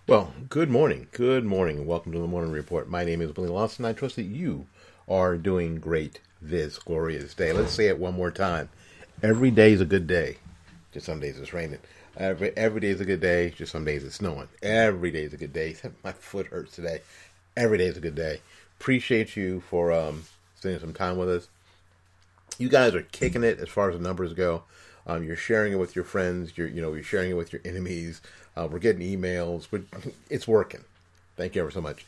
Well, good morning. Good morning, and welcome to the Morning Report. My name is Billy Lawson. I trust that you are doing great this glorious day. Let's say it one more time. Every day is a good day. Just some days it's raining. Every day is a good day. Just some days it's snowing. Every day is a good day. Except my foot hurts today. Every day is a good day. Appreciate you for spending some time with us. You guys are kicking it as far as the numbers go. You're sharing it with your friends. You're sharing it with your enemies. We're getting emails. It's working. Thank you ever so much.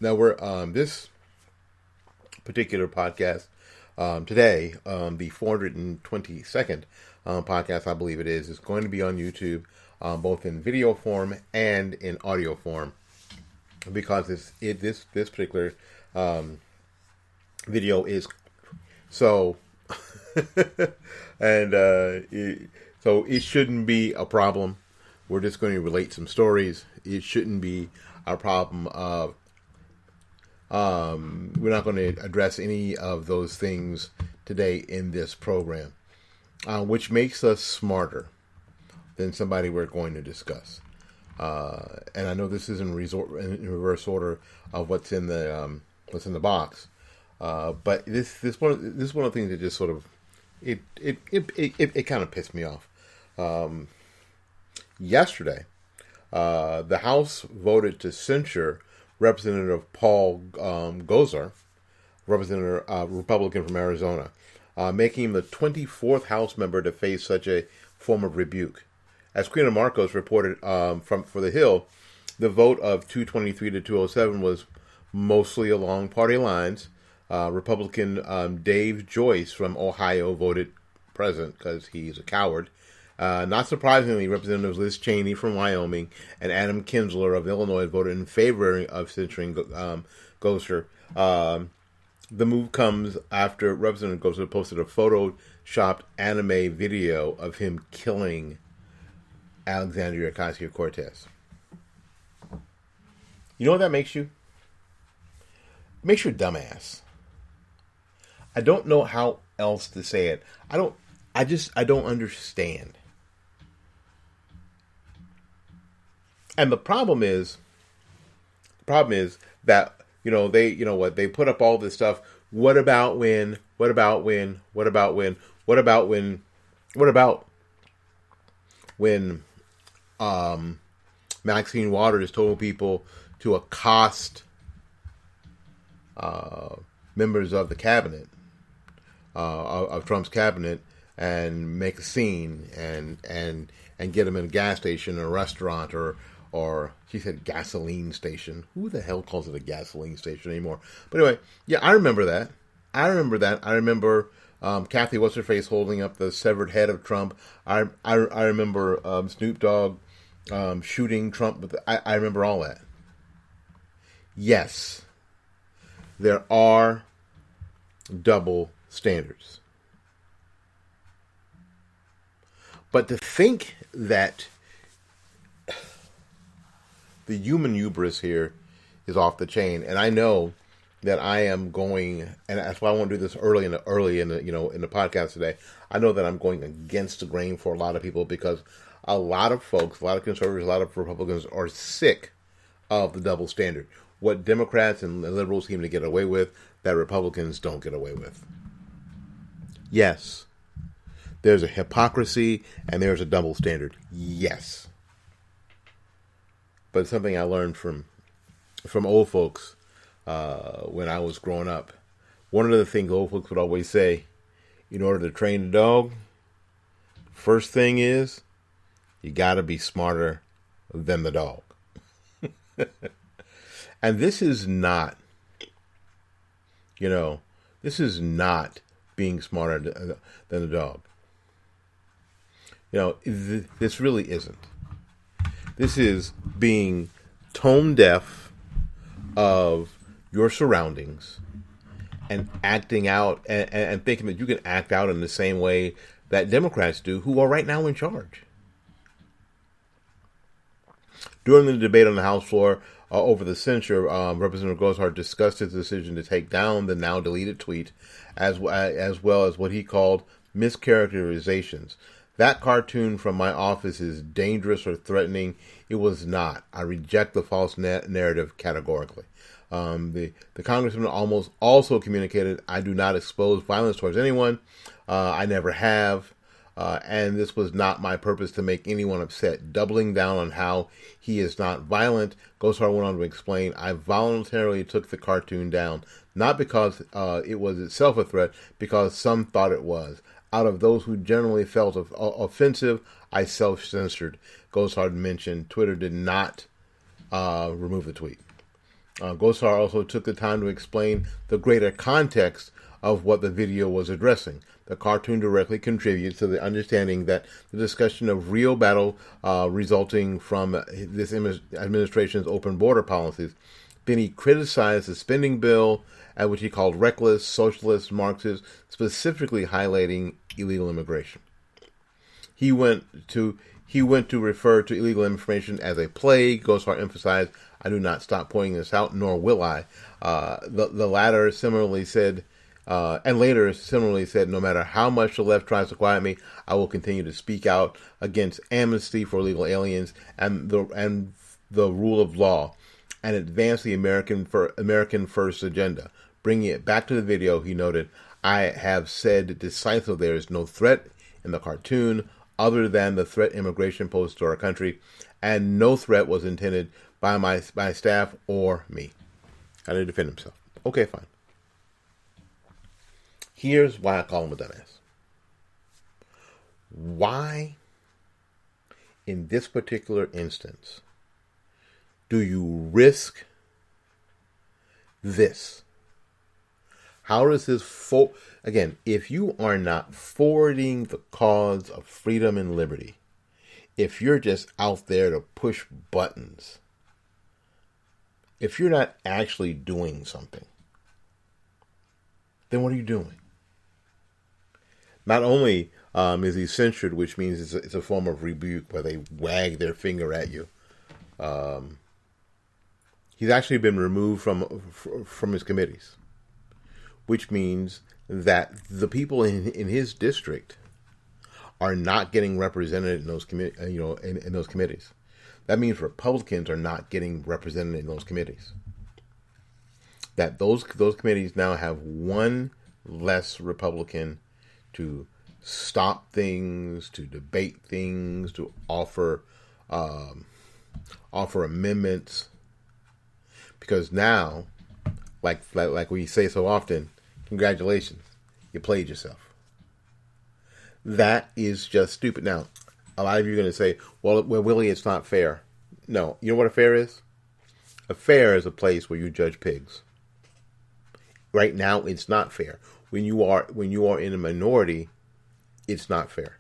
Now we're this particular podcast today, the 422nd podcast, I believe it is going to be on YouTube, both in video form and in audio form, because this particular video is so. And so it shouldn't be a problem. We're just going to relate some stories. It shouldn't be a problem of we're not going to address any of those things today in this program, which makes us smarter than somebody we're going to discuss. And I know this is in reverse order of what's in the box, but this one of the things that just sort of it kind of pissed me off. Yesterday, the House voted to censure Representative Paul Gosar, Republican from Arizona, making him the 24th House member to face such a form of rebuke. As Queen Marcos reported for The Hill, the vote of 223 to 207 was mostly along party lines. Republican Dave Joyce from Ohio voted present because he's a coward. Not surprisingly, Representatives Liz Cheney from Wyoming and Adam Kinzler of Illinois voted in favor of censuring Gosar. The move comes after Representative Gosar posted a photoshopped anime video of him killing Alexandria Ocasio-Cortez. You know what that makes you? It makes you a dumbass. I don't know how else to say it. I don't understand. And the problem is that, they put up all this stuff. What about when Maxine Waters told people to accost members of the cabinet, of Trump's cabinet, and make a scene and get them in a gas station or a restaurant or she said gasoline station. Who the hell calls it a gasoline station anymore? But anyway, yeah, I remember that. I remember Kathy What's-Her-Face holding up the severed head of Trump. I remember Snoop Dogg shooting Trump. I remember all that. Yes, there are double standards. But to think that the human hubris here is off the chain, and I know that I am going, and that's why I want to do this early in the podcast today. I know that I'm going against the grain for a lot of people because a lot of folks, a lot of conservatives, a lot of Republicans are sick of the double standard. What Democrats and liberals seem to get away with, that Republicans don't get away with. Yes, there's a hypocrisy and there's a double standard. Yes. But it's something I learned from old folks when I was growing up. One of the things old folks would always say, in order to train a dog, first thing is, you got to be smarter than the dog. And this is not, being smarter than the dog. This really isn't. This is being tone deaf of your surroundings and acting out and thinking that you can act out in the same way that Democrats do, who are right now in charge. During the debate on the House floor over the censure, Representative Gosar discussed his decision to take down the now deleted tweet, as well as what he called mischaracterizations. That cartoon from my office is dangerous or threatening. It was not. I reject the false narrative categorically. The congressman almost also communicated, I do not expose violence towards anyone. I never have. And this was not my purpose to make anyone upset. Doubling down on how he is not violent, Gosar went on to explain, I voluntarily took the cartoon down, not because it was itself a threat, because some thought it was. Out of those who generally felt offensive, I self-censored. Gosar mentioned Twitter did not remove the tweet. Gosar also took the time to explain the greater context of what the video was addressing. The cartoon directly contributes to the understanding that the discussion of real battle resulting from this administration's open border policies. Then he criticized the spending bill, which he called reckless, socialist, Marxist, specifically highlighting illegal immigration. He went to refer to illegal immigration as a plague. Gosar emphasized, I do not stop pointing this out, nor will I. The latter similarly said, and later similarly said, no matter how much the left tries to quiet me, I will continue to speak out against amnesty for illegal aliens and the rule of law, and advance the American First agenda. Bringing it back to the video, he noted, I have said decisively there is no threat in the cartoon other than the threat immigration poses to our country, and no threat was intended by my staff or me. How did he defend himself? Okay, fine. Here's why I call him a dumbass. Why, in this particular instance, do you risk this? How does this again, if you are not forwarding the cause of freedom and liberty, if you're just out there to push buttons, if you're not actually doing something, then what are you doing? Not only is he censured, which means it's a form of rebuke where they wag their finger at you. He's actually been removed from his committees, which means that the people in his district are not getting represented in those in those committees. That means Republicans are not getting represented in those committees. That those committees now have one less Republican to stop things, to debate things, to offer amendments. Because now, like we say so often, congratulations, you played yourself. That is just stupid. Now, a lot of you are going to say, well, Willie, it's not fair. No, you know what a fair is? A fair is a place where you judge pigs. Right now, it's not fair. When you are in a minority, it's not fair.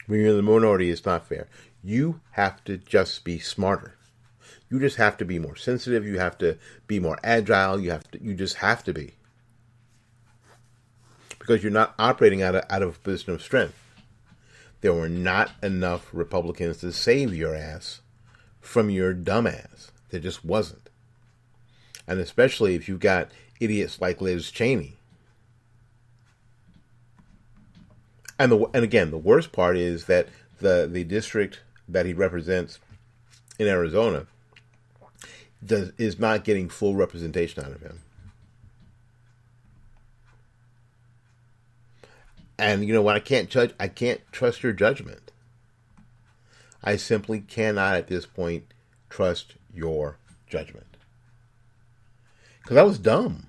When you're in the minority, it's not fair. You have to just be smarter. You just have to be more sensitive. You have to be more agile. You just have to be. Because you're not operating out of a position of strength. There were not enough Republicans to save your ass from your dumb ass. There just wasn't. And especially if you've got idiots like Liz Cheney. And again, the worst part is that the district that he represents in Arizona is not getting full representation out of him. And you know what? I can't trust your judgment. I simply cannot at this point trust your judgment. Because that was dumb.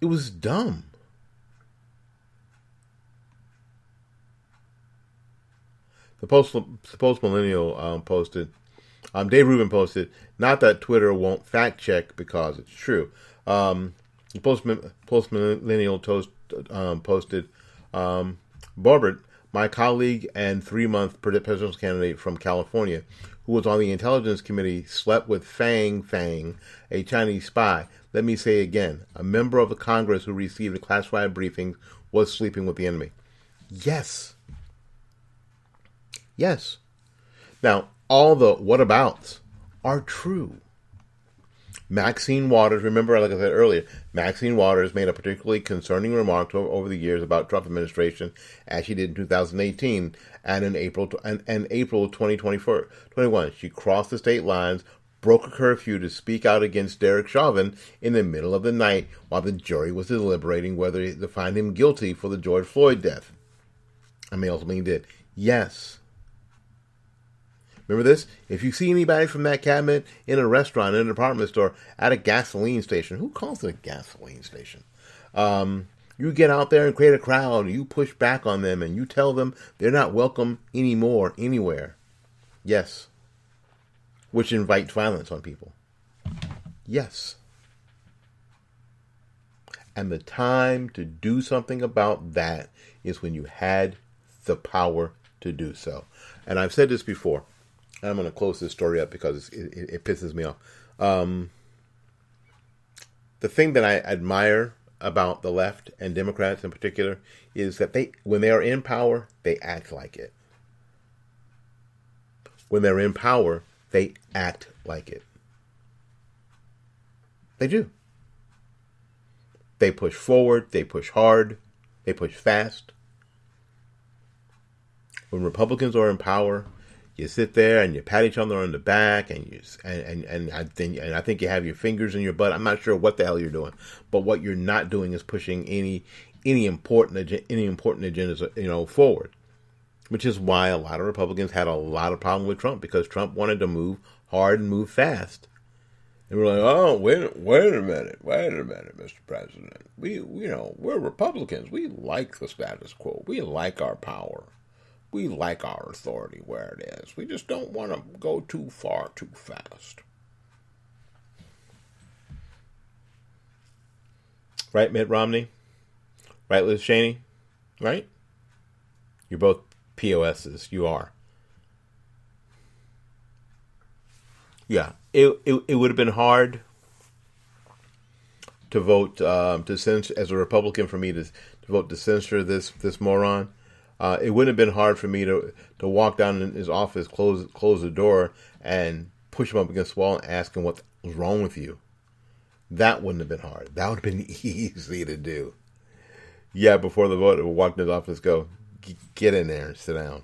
It was dumb. The Post Millennial posted, Dave Rubin posted, not that Twitter won't fact check because it's true. The Post Millennial posted, Borbert, my colleague and 3-month presidential candidate from California, who was on the Intelligence Committee, slept with Fang, a Chinese spy. Let me say again, a member of the Congress who received a classified briefing was sleeping with the enemy. Yes. Now, all the whatabouts are true. Maxine Waters, remember, like I said earlier, Maxine Waters made a particularly concerning remark over the years about Trump administration, as she did in 2018 and in April 2021. She crossed the state lines, broke a curfew to speak out against Derek Chauvin in the middle of the night while the jury was deliberating whether to find him guilty for the George Floyd death. I mean, ultimately he did. Yes. Remember this? If you see anybody from that cabinet in a restaurant, in a department store, at a gasoline station, who calls it a gasoline station? You get out there and create a crowd, you push back on them, and you tell them they're not welcome anymore, anywhere. Yes. Which invites violence on people. Yes. And the time to do something about that is when you had the power to do so. And I've said this before. I'm going to close this story up because it pisses me off. The thing that I admire about the left and Democrats in particular is that when they are in power, they act like it. When they're in power, they act like it. They do. They push forward, they push hard, they push fast. When Republicans are in power, you sit there and you pat each other on the back, and I think you have your fingers in your butt. I'm not sure what the hell you're doing, but what you're not doing is pushing any important agendas, forward. Which is why a lot of Republicans had a lot of problem with Trump, because Trump wanted to move hard and move fast. And we're like, oh, wait a minute, Mr. President. We're Republicans. We like the status quo. We like our power. We like our authority where it is. We just don't want to go too far too fast. Right, Mitt Romney? Right, Liz Cheney? Right? You're both POSs. You are. Yeah. It would have been hard to vote to censure, as a Republican, for me to vote to censure this moron. It wouldn't have been hard for me to walk down in his office, close the door, and push him up against the wall and ask him what was wrong with you. That wouldn't have been hard. That would have been easy to do. Yeah, before the vote, I would walk in his office, go, get in there and sit down.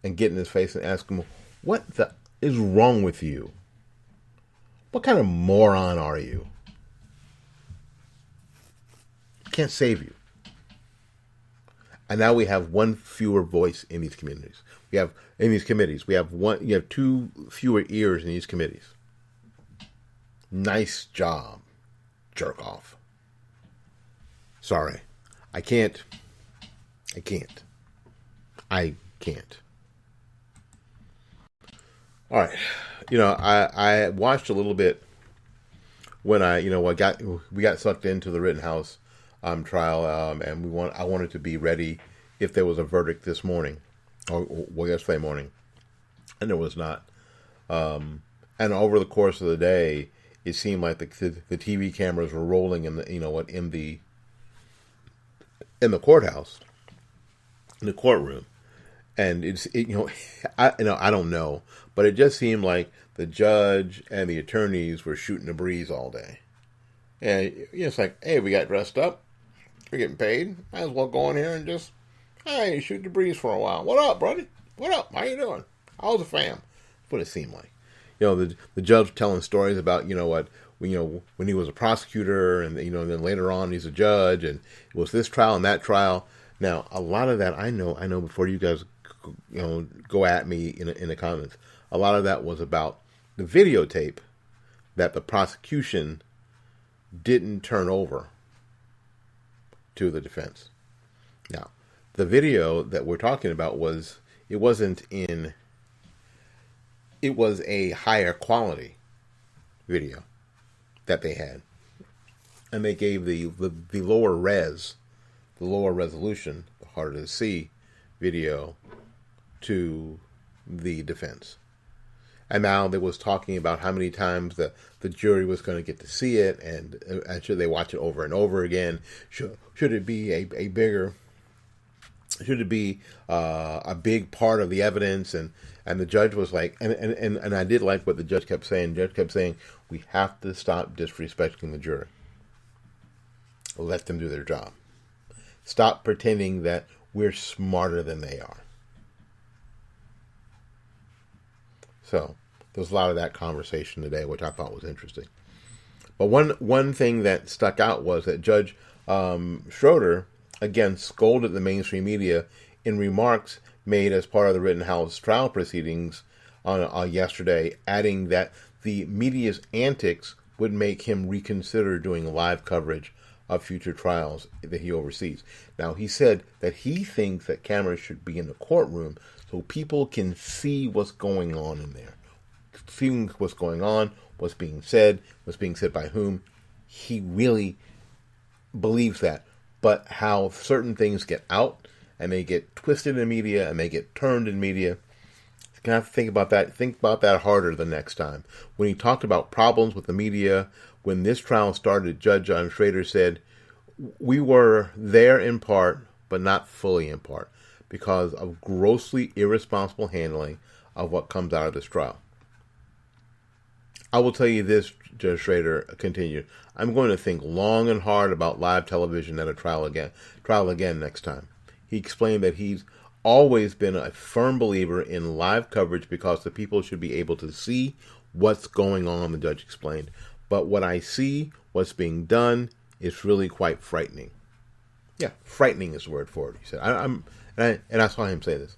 And get in his face and ask him, what the is wrong with you? What kind of moron are you? Can't save you. And now we have one fewer voice in these communities. We have in these committees. You have two fewer ears in these committees. Nice job, jerk off. Sorry, I can't. All right, I watched a little bit when we got sucked into the Rittenhouse trial, and I wanted to be ready if there was a verdict this morning, or yesterday morning, and there was not. And over the course of the day, it seemed like the TV cameras were rolling in the courthouse, in the courtroom, and I don't know, but it just seemed like the judge and the attorneys were shooting the breeze all day, and it's like, hey, we got dressed up. We're getting paid. Might as well go in here and just, hey, shoot the breeze for a while. What up, buddy? What up? How you doing? How's the fam? That's what it seemed like. The judge telling stories about, when he was a prosecutor, and then later on he's a judge, and it was this trial and that trial. Now, a lot of that I know before you guys, go at me in the comments. A lot of that was about the videotape that the prosecution didn't turn over to the defense. Now, the video that we're talking about was a higher quality video that they had, and they gave the lower resolution, the harder to see video to the defense. And now they was talking about how many times the jury was going to get to see it, and should they watch it over and over again? Should it be a bigger should it be a big part of the evidence? And the judge was like, and I did like what the judge kept saying. The judge kept saying, we have to stop disrespecting the jury. Let them do their job. Stop pretending that we're smarter than they are. So there was a lot of that conversation today, which I thought was interesting. But one thing that stuck out was that Judge Schroeder, again, scolded the mainstream media in remarks made as part of the Rittenhouse trial proceedings on yesterday, adding that the media's antics would make him reconsider doing live coverage of future trials that he oversees. Now, he said that he thinks that cameras should be in the courtroom so people can see what's going on in there. Seeing what's going on, what's being said by whom. He really believes that. But how certain things get out and they get twisted in media and they get turned in media, you're going to have to think about that. Think about that harder the next time. When he talked about problems with the media, when this trial started, Judge Schroeder said, we were there in part, but not fully in part, because of grossly irresponsible handling of what comes out of this trial. I will tell you this, Judge Schroeder continued, I'm going to think long and hard about live television at a trial again next time. He explained that he's always been a firm believer in live coverage because the people should be able to see what's going on, the judge explained. But what I see, what's being done, is really quite frightening. Yeah, frightening is the word for it, he said. And I saw him say this.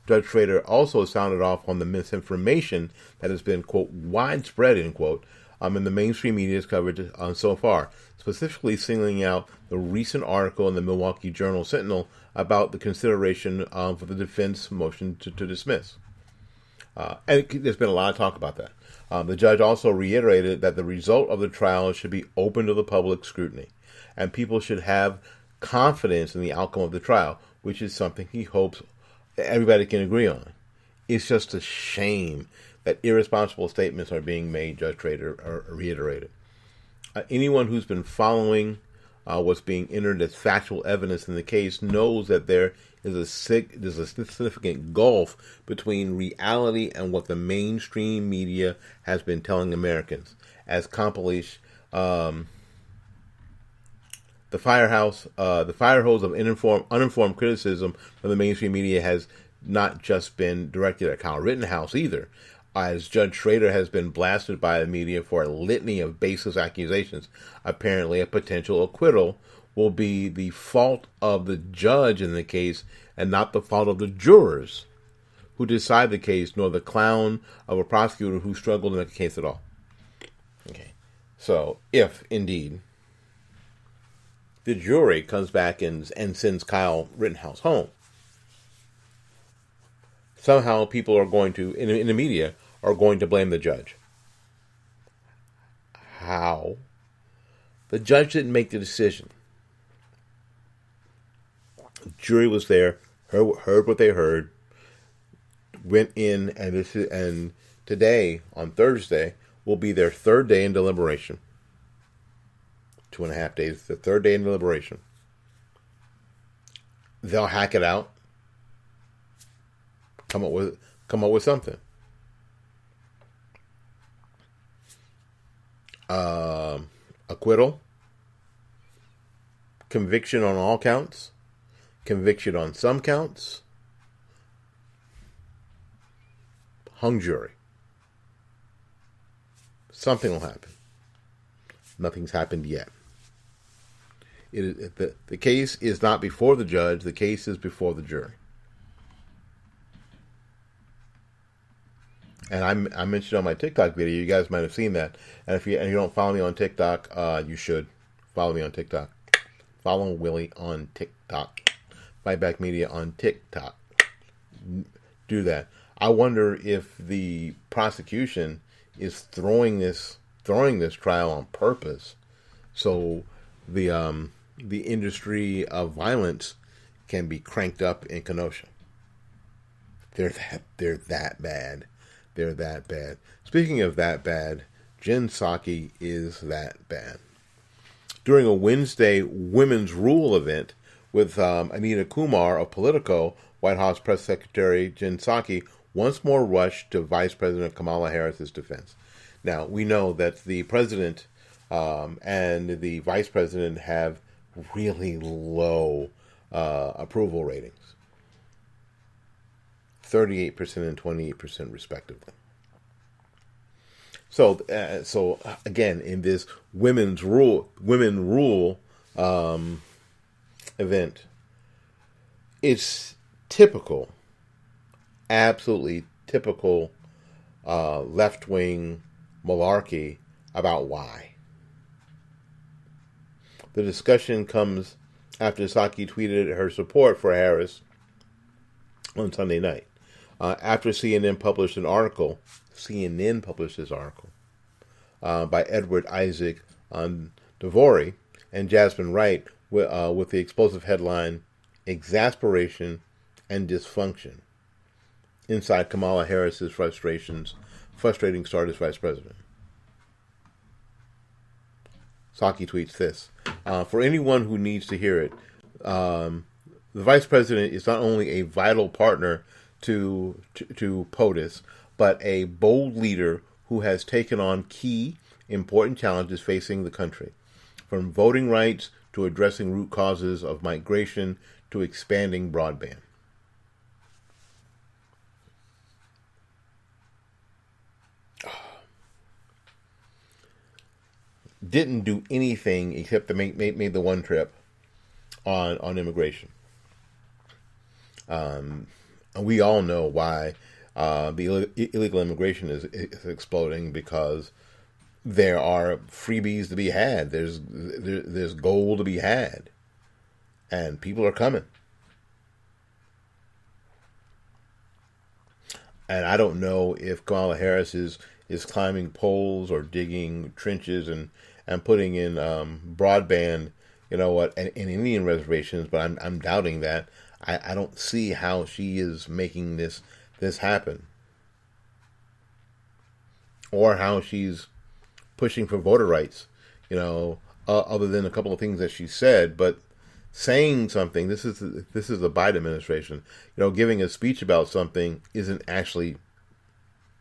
Judge Schroeder also sounded off on the misinformation that has been, quote, widespread, end quote, in the mainstream media's coverage so far, specifically singling out the recent article in the Milwaukee Journal Sentinel about the consideration for the defense motion to dismiss. And there's been a lot of talk about that. The judge also reiterated that the result of the trial should be open to the public scrutiny, and people should have confidence in the outcome of the trial, which is something he hopes everybody can agree on. It's just a shame that irresponsible statements are being made, Judge Schroeder reiterated. Anyone who's been following what's being entered as factual evidence in the case knows that there's a significant gulf between reality and what the mainstream media has been telling Americans. As compilation, the fire hose of uninformed criticism from the mainstream media has not just been directed at Kyle Rittenhouse either. As Judge Schroeder has been blasted by the media for a litany of baseless accusations, apparently a potential acquittal will be the fault of the judge in the case and not the fault of the jurors who decide the case, nor the clown of a prosecutor who struggled to make a case at all. Okay, so if indeed the jury comes back and sends Kyle Rittenhouse home, somehow people are going to, in the media, are going to blame the judge. How? The judge didn't make the decision. The jury was there, heard what they heard, went in, and today, on Thursday, will be their third day in deliberation. 2.5 days, the third day in deliberation. They'll hack it out, come up with something. Acquittal, conviction on all counts, conviction on some counts, hung jury. Something will happen. Nothing's happened yet. The case is not before the judge. The case is before the jury. And I mentioned on my TikTok video, you guys might have seen that. And if you don't follow me on TikTok, you should follow me on TikTok. Follow Willie on TikTok. Fight Back Media on TikTok. Do that. I wonder if the prosecution is throwing this trial on purpose, so the industry of violence can be cranked up in Kenosha. They're that bad. They're that bad. Speaking of that bad, Jen Psaki is that bad. During a Wednesday Women's Rule event with Anita Kumar of Politico, White House Press Secretary Jen Psaki once more rushed to Vice President Kamala Harris's defense. Now, we know that the president and the vice president have really low approval ratings. 38% and 28% respectively. So again, in this women rule event, it's typical, absolutely typical left-wing malarkey about why. The discussion comes after Psaki tweeted her support for Harris on Sunday night. After CNN published this article by Edward Isaac Devori and Jasmine Wright with the explosive headline, "Exasperation and Dysfunction Inside Kamala Harris's Frustrating Start as Vice President." Psaki tweets this. For anyone who needs to hear it, the Vice President is not only a vital partner to POTUS, but a bold leader who has taken on key, important challenges facing the country, from voting rights to addressing root causes of migration to expanding broadband. Didn't do anything except to make the one trip on immigration. And we all know why the illegal immigration is exploding, because there are freebies to be had. There's gold to be had, and people are coming. And I don't know if Kamala Harris is climbing poles or digging trenches and putting in broadband, in Indian reservations, but I'm doubting that. I don't see how she is making this happen, or how she's pushing for voter rights, other than a couple of things that she said. But saying something, this is the Biden administration, giving a speech about something isn't actually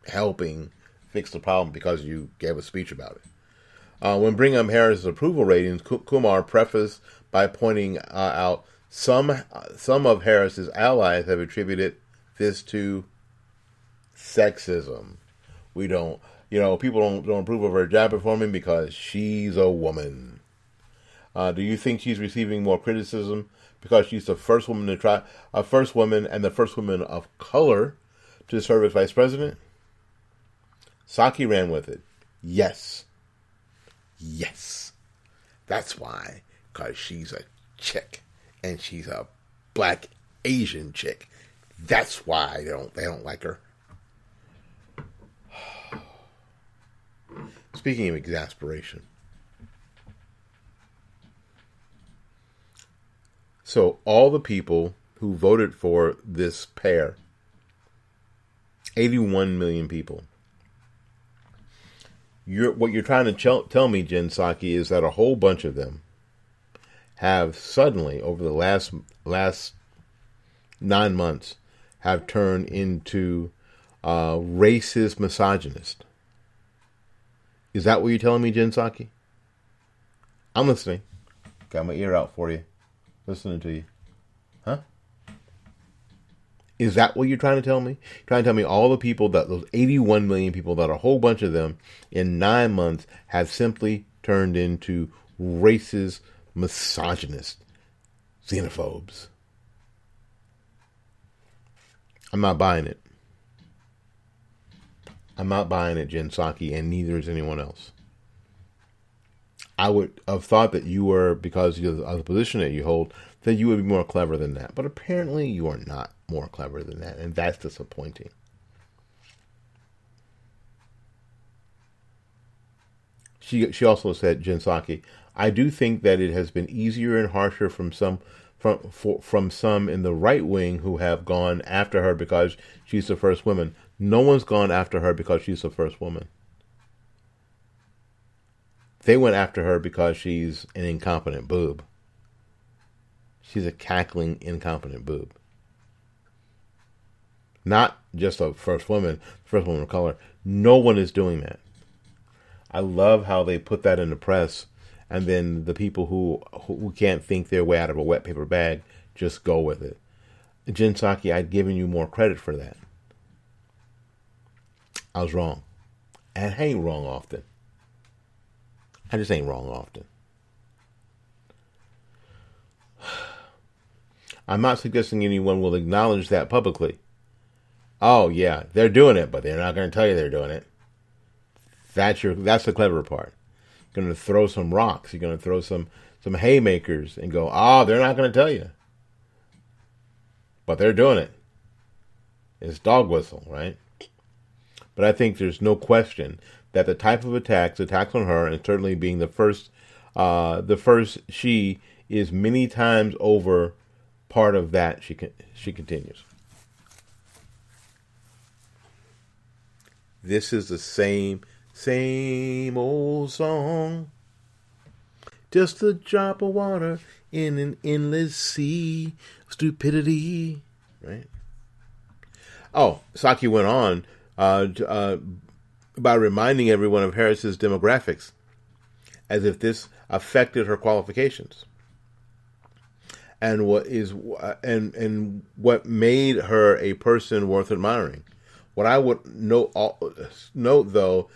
helping fix the problem because you gave a speech about it. When bringing up Harris's approval ratings, Kumar prefaced by pointing out some of Harris's allies have attributed this to sexism. People don't approve of her job performance because she's a woman. Do you think she's receiving more criticism because she's the first woman and the first woman of color to serve as vice president? Psaki ran with it. Yes. That's why, because she's a chick, and she's a black Asian chick. That's why they don't like her. Speaking of exasperation, so all the people who voted for this pair, 81 million people. What you're trying to tell me, Jen Psaki, is that a whole bunch of them have suddenly, over the last 9 months, have turned into racist misogynists. Is that what you're telling me, Jen Psaki? I'm listening. Got my ear out for you. Listening to you. Huh? Is that what you're trying to tell me? You're trying to tell me all the people, those 81 million people, that a whole bunch of them in 9 months have simply turned into racist, misogynists, xenophobes? I'm not buying it. I'm not buying it, Jen Psaki, and neither is anyone else. I would have thought that you were, because of the position that you hold, that you would be more clever than that. But apparently you are not more clever than that, and that's disappointing. She also said, Jen Psaki, I do think that it has been easier and harsher from some in the right wing who have gone after her because she's the first woman. No one's gone after her because she's the first woman. They went after her because she's an incompetent boob. She's a cackling, incompetent boob. Not just a first woman of color. No one is doing that. I love how they put that in the press, and then the people who can't think their way out of a wet paper bag just go with it. Jen Psaki, I'd given you more credit for that. I was wrong. And I ain't wrong often. I just ain't wrong often. I'm not suggesting anyone will acknowledge that publicly. Oh, yeah, they're doing it, but they're not going to tell you they're doing it. That's the clever part. You're going to throw some rocks. You're going to throw some haymakers and go, they're not going to tell you. But they're doing it. It's dog whistle, right? But I think there's no question that the type of attacks on her, and certainly being the first she is many times over part of that. She continues. This is the same old song. Just a drop of water in an endless sea of stupidity. Right? Oh, Psaki went on by reminding everyone of Harris's demographics, as if this affected her qualifications, and what made her a person worth admiring. What I would note though,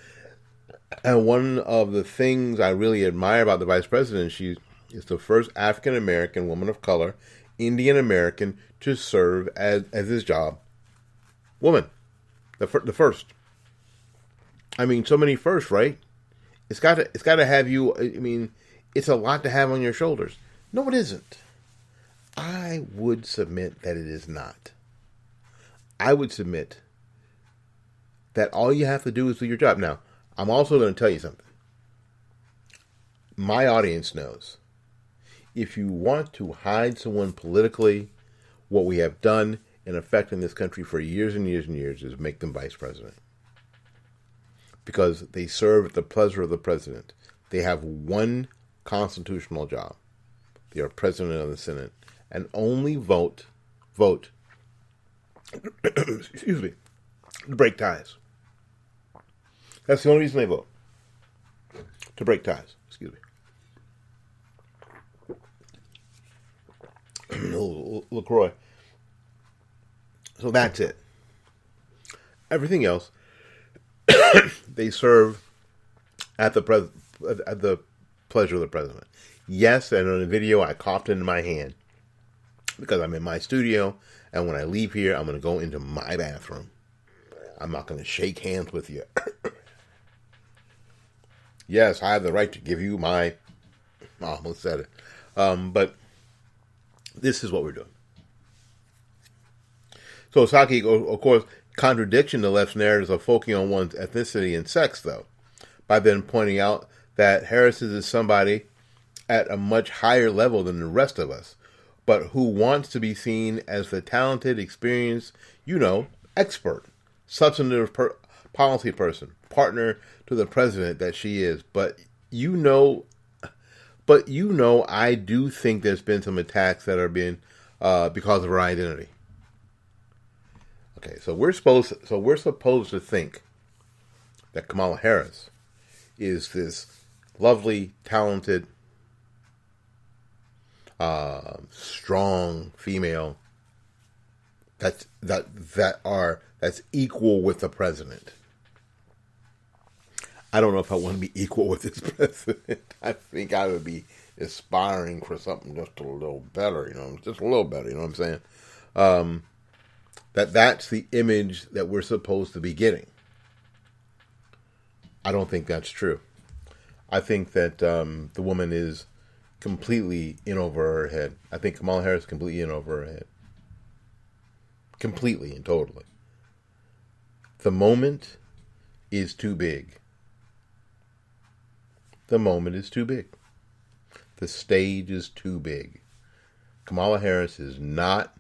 and one of the things I really admire about the vice president, she is the first African American woman of color, Indian American, to serve as his job. Woman, the first. I mean, so many firsts, right? It's got to have you. I mean, it's a lot to have on your shoulders. No, it isn't. I would submit that it is not. I would submit that all you have to do is do your job. Now, I'm also going to tell you something. My audience knows. If you want to hide someone politically, what we have done in effect in this country for years and years and years is make them vice president. Because they serve at the pleasure of the president. They have one constitutional job. They are president of the Senate. And only vote, excuse me, to break ties. That's the only reason they vote. To break ties. Excuse me. LaCroix. So that's it. Everything else, they serve at the pleasure of the president. Yes, and on the video, I coughed into my hand because I'm in my studio, and when I leave here, I'm going to go into my bathroom. I'm not going to shake hands with you. Yes, I have the right to give you my... I almost said it. But this is what we're doing. So Psaki, of course, contradiction the left's narratives of focusing on one's ethnicity and sex, though, by then pointing out that Harris is somebody at a much higher level than the rest of us, but who wants to be seen as the talented, experienced, expert, substantive policy person, partner to the president that she is. But I do think there's been some attacks that are being because of her identity. Okay, so we're supposed to think that Kamala Harris is this lovely, talented, strong female that's equal with the president. I don't know if I want to be equal with this president. I think I would be aspiring for something just a little better, just a little better, you know what I'm saying? That's the image that we're supposed to be getting. I don't think that's true. I think that the woman is completely in over her head. I think Kamala Harris is completely in over her head. Completely and totally. The moment is too big. The moment is too big. The stage is too big. Kamala Harris is not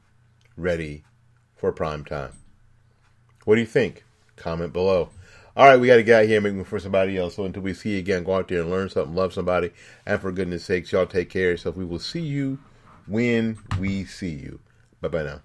ready for prime time. What do you think? Comment below. All right, we got to get out here and make room for somebody else. So until we see you again, go out there and learn something, love somebody, and for goodness sakes, y'all take care of yourself. We will see you when we see you. Bye-bye now.